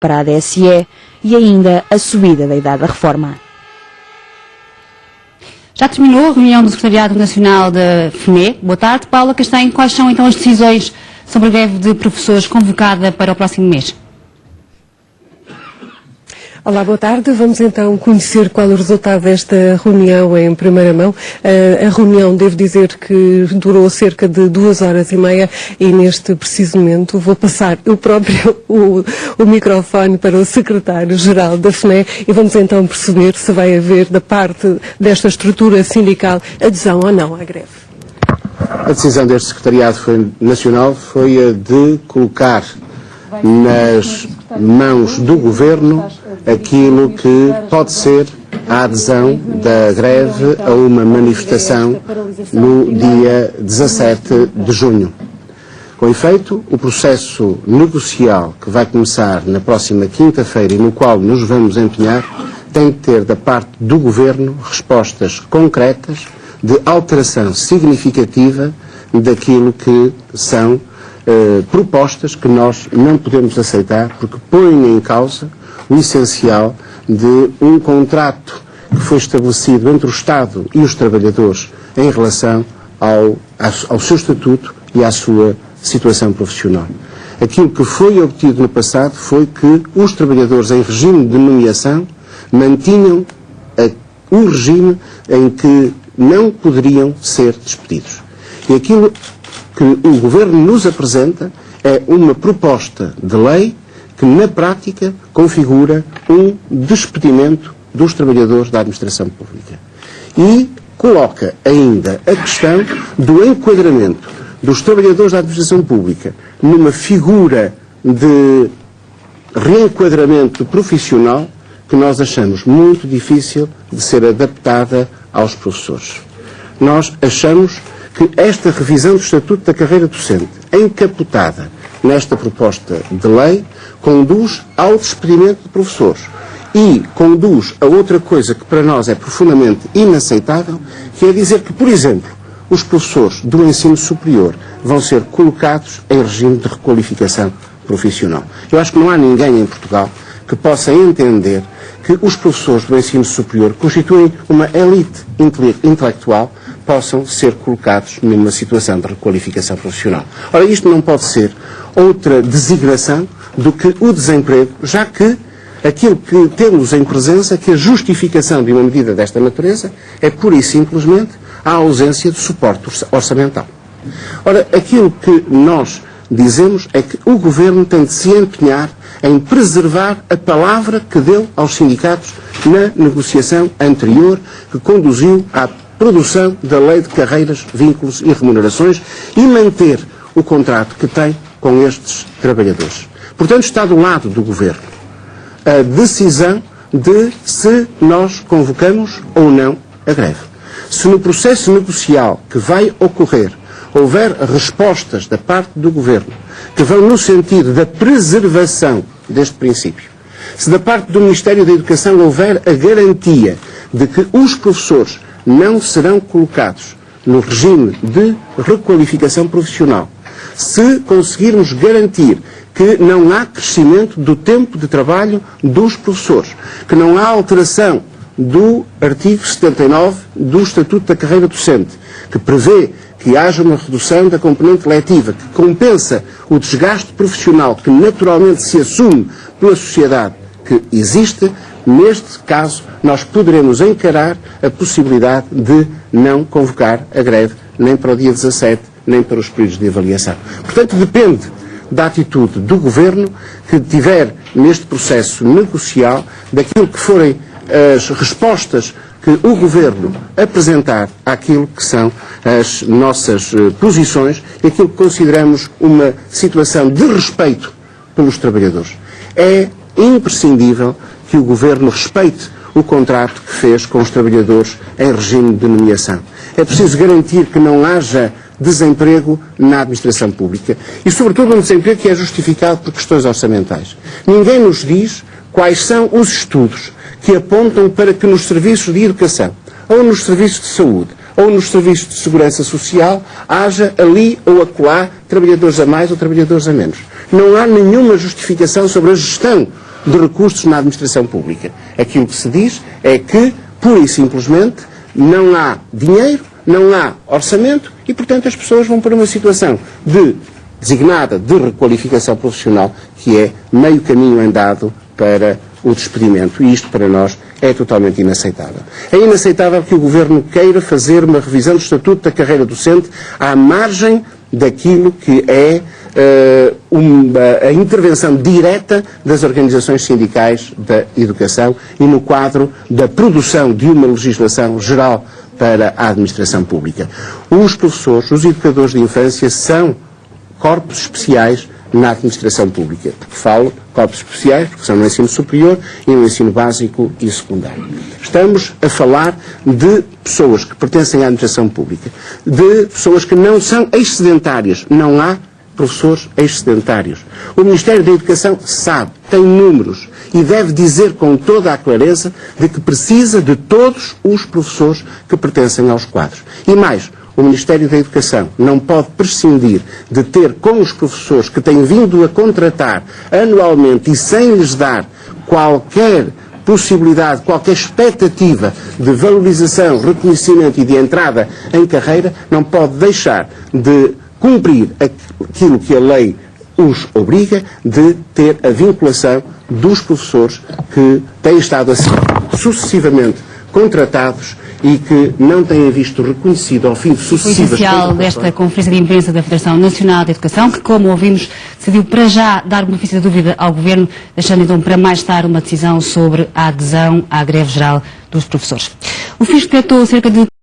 para a DSE e ainda a subida da idade da reforma. Já terminou a reunião do Secretariado Nacional da FNE. Boa tarde, Paula Castanho. Quais são então as decisões sobre a greve de professores convocada para o próximo mês? Olá, boa tarde. Vamos então conhecer qual é o resultado desta reunião em primeira mão. A reunião, devo dizer que durou cerca de 2h30 e neste preciso momento vou passar eu próprio o microfone para o secretário-geral da FNE e vamos então perceber se vai haver da parte desta estrutura sindical adesão ou não à greve. A decisão deste secretariado nacional foi a de colocar nas mãos do Governo aquilo que pode ser a adesão da greve a uma manifestação no dia 17 de junho. Com efeito, o processo negocial que vai começar na próxima quinta-feira e no qual nos vamos empenhar tem de ter da parte do Governo respostas concretas de alteração significativa daquilo que são propostas que nós não podemos aceitar porque põem em causa o essencial de um contrato que foi estabelecido entre o Estado e os trabalhadores em relação ao seu estatuto e à sua situação profissional. Aquilo que foi obtido no passado foi que os trabalhadores em regime de nomeação mantinham um regime em que não poderiam ser despedidos. E aquilo que o Governo nos apresenta é uma proposta de lei que, na prática, configura um despedimento dos trabalhadores da administração pública. E coloca ainda a questão do enquadramento dos trabalhadores da administração pública numa figura de reenquadramento profissional que nós achamos muito difícil de ser adaptada aos professores. Nós achamos que esta revisão do Estatuto da Carreira Docente, encapotada nesta proposta de lei, conduz ao despedimento de professores e conduz a outra coisa que para nós é profundamente inaceitável, que é dizer que, por exemplo, os professores do ensino superior vão ser colocados em regime de requalificação profissional. Eu acho que não há ninguém em Portugal que possa entender que os professores do ensino superior constituem uma elite intelectual, possam ser colocados numa situação de requalificação profissional. Ora, isto não pode ser outra designação do que o desemprego, já que aquilo que temos em presença, que a justificação de uma medida desta natureza é pura e simplesmente a ausência de suporte orçamental. Ora, aquilo que nós dizemos é que o Governo tem de se empenhar em preservar a palavra que deu aos sindicatos na negociação anterior, que conduziu à produção da Lei de Carreiras, Vínculos e Remunerações e manter o contrato que tem com estes trabalhadores. Portanto, está do lado do Governo a decisão de se nós convocamos ou não a greve. Se no processo negocial que vai ocorrer houver respostas da parte do Governo que vão no sentido da preservação deste princípio, se da parte do Ministério da Educação houver a garantia de que os professores não serão colocados no regime de requalificação profissional, se conseguirmos garantir que não há crescimento do tempo de trabalho dos professores, que não há alteração do artigo 79 do Estatuto da Carreira Docente, que prevê que haja uma redução da componente letiva, que compensa o desgaste profissional que naturalmente se assume pela sociedade que existe, neste caso nós poderemos encarar a possibilidade de não convocar a greve nem para o dia 17, nem para os períodos de avaliação. Portanto, depende da atitude do Governo que tiver neste processo negocial, daquilo que forem as respostas que o Governo apresentar àquilo que são as nossas posições e aquilo que consideramos uma situação de respeito pelos trabalhadores. É imprescindível que o Governo respeite o contrato que fez com os trabalhadores em regime de nomeação. É preciso garantir que não haja desemprego na administração pública e, sobretudo, um desemprego que é justificado por questões orçamentais. Ninguém nos diz quais são os estudos que apontam para que nos serviços de educação, ou nos serviços de saúde, ou nos serviços de segurança social, haja ali ou acolá trabalhadores a mais ou trabalhadores a menos. Não há nenhuma justificação sobre a gestão de recursos na administração pública. Aquilo que se diz é que, pura e simplesmente, não há dinheiro, não há orçamento e, portanto, as pessoas vão para uma situação designada de requalificação profissional, que é meio caminho andado para o despedimento. E isto, para nós, é totalmente inaceitável. É inaceitável que o Governo queira fazer uma revisão do Estatuto da Carreira Docente à margem daquilo que é a intervenção direta das organizações sindicais da educação e no quadro da produção de uma legislação geral para a administração pública. Os professores, os educadores de infância são corpos especiais na administração pública. Falo corpos especiais porque são no ensino superior e no ensino básico e secundário. Estamos a falar de pessoas que pertencem à administração pública, de pessoas que não são excedentárias. Não há professores excedentários. O Ministério da Educação sabe, tem números e deve dizer com toda a clareza de que precisa de todos os professores que pertencem aos quadros. E mais, o Ministério da Educação não pode prescindir de ter com os professores que têm vindo a contratar anualmente e sem lhes dar qualquer possibilidade, qualquer expectativa de valorização, reconhecimento e de entrada em carreira, não pode deixar de cumprir aquilo que a lei os obriga, de ter a vinculação dos professores que têm estado a ser sucessivamente contratados e que não têm visto reconhecido ao fim de sucessivas... O essencial desta conferência de imprensa da Federação Nacional de Educação, que, como ouvimos, decidiu para já dar benefício da dúvida ao Governo, deixando então para mais tarde uma decisão sobre a adesão à greve geral dos professores. O Fisco detectou cerca de